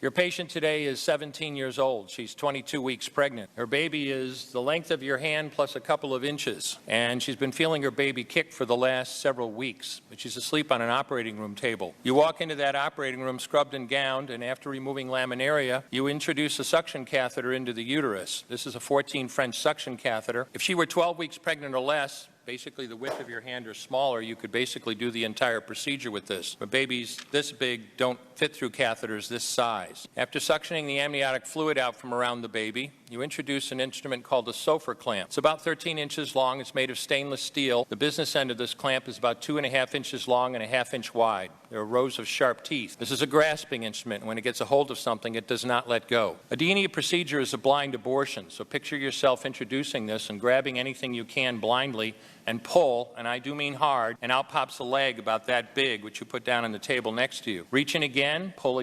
Your patient today is 17 years old. She's 22 weeks pregnant. Her baby is the length of your hand plus a couple of inches, and she's been feeling her baby kick for the last several weeks, but she's asleep on an operating room table. You walk into that operating room scrubbed and gowned, and after removing laminaria, you introduce a suction catheter into the uterus. This is a 14 French suction catheter. If she were 12 weeks pregnant or less, basically the width of your hand or smaller, you could basically do the entire procedure with this. But babies this big don't fit through catheters this size. After suctioning the amniotic fluid out from around the baby, you introduce an instrument called a Sofer clamp. It's about 13 inches long. It's made of stainless steel. The business end of this clamp is about 2.5 inches long and 1/2 inch wide. There are rows of sharp teeth. This is a grasping instrument. When it gets a hold of something, it does not let go. A Dynia procedure is a blind abortion, so picture yourself introducing this and grabbing anything you can blindly and pull, and I do mean hard, and out pops a leg about that big, which you put down on the table next to you. Reach in again, pull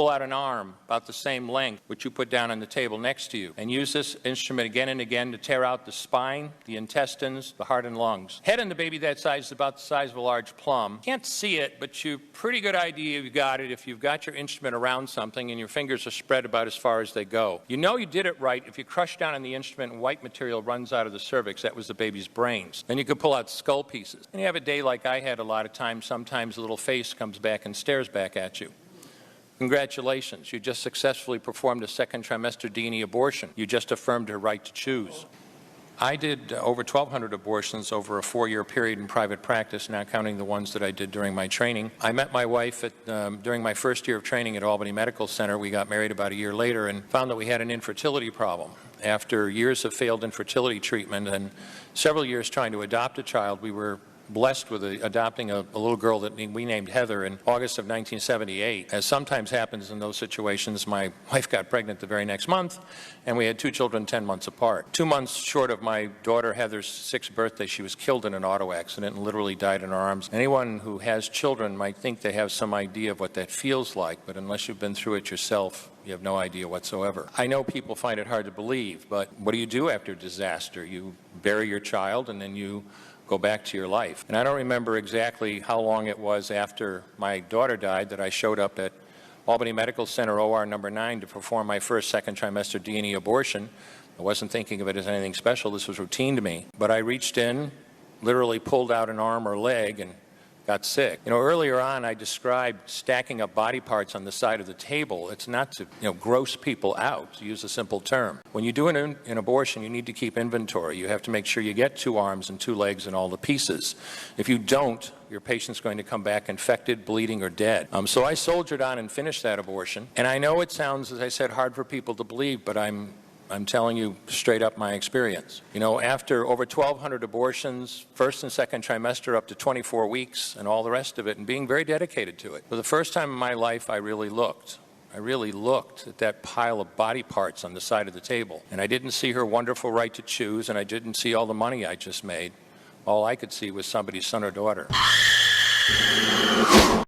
out an arm about the same length, which you put down on the table next to you, and use this instrument again and again to tear out the spine, the intestines, the heart and lungs. Head on the baby that size is about the size of a large plum. Can't see it, but you pretty good idea you've got it if you've got your instrument around something and your fingers are spread about as far as they go. You know you did it right if you crush down on the instrument and white material runs out of the cervix. That was the baby's brains. Then you could pull out skull pieces. And you have a day like I had a lot of times, sometimes a little face comes back and stares back at you. Congratulations, you just successfully performed a second trimester Dynia abortion. You just affirmed her right to choose. I did over 1,200 abortions over a 4-year period in private practice, not counting the ones that I did during my training. I met my wife during my first year of training at Albany Medical Center. We got married about a year later and found that we had an infertility problem. After years of failed infertility treatment and several years trying to adopt a child, we were blessed with adopting a little girl that we named Heather in August of 1978. As sometimes happens in those situations, my wife got pregnant the very next month, and we had 2 children 10 months apart. 2 months short of my daughter Heather's 6th birthday, she was killed in an auto accident and literally died in her arms. Anyone who has children might think they have some idea of what that feels like, but unless you've been through it yourself, you have no idea whatsoever. I know people find it hard to believe, but what do you do after disaster? You bury your child and then you go back to your life. And I don't remember exactly how long it was after my daughter died that I showed up at Albany Medical Center OR number 9 to perform my first second trimester Dynia abortion. I wasn't thinking of it as anything special. This was routine to me. But I reached in, literally pulled out an arm or leg, and got sick. Earlier on I described stacking up body parts on the side of the table. It's not to, gross people out, to use a simple term. When you do an abortion, you need to keep inventory. You have to make sure you get 2 arms and 2 legs and all the pieces. If you don't, your patient's going to come back infected, bleeding, or dead. So I soldiered on and finished that abortion. And I know it sounds, as I said, hard for people to believe, but I'm telling you straight up my experience. After over 1,200 abortions, first and second trimester up to 24 weeks and all the rest of it, and being very dedicated to it. For the first time in my life, I really looked at that pile of body parts on the side of the table. And I didn't see her wonderful right to choose, and I didn't see all the money I just made. All I could see was somebody's son or daughter.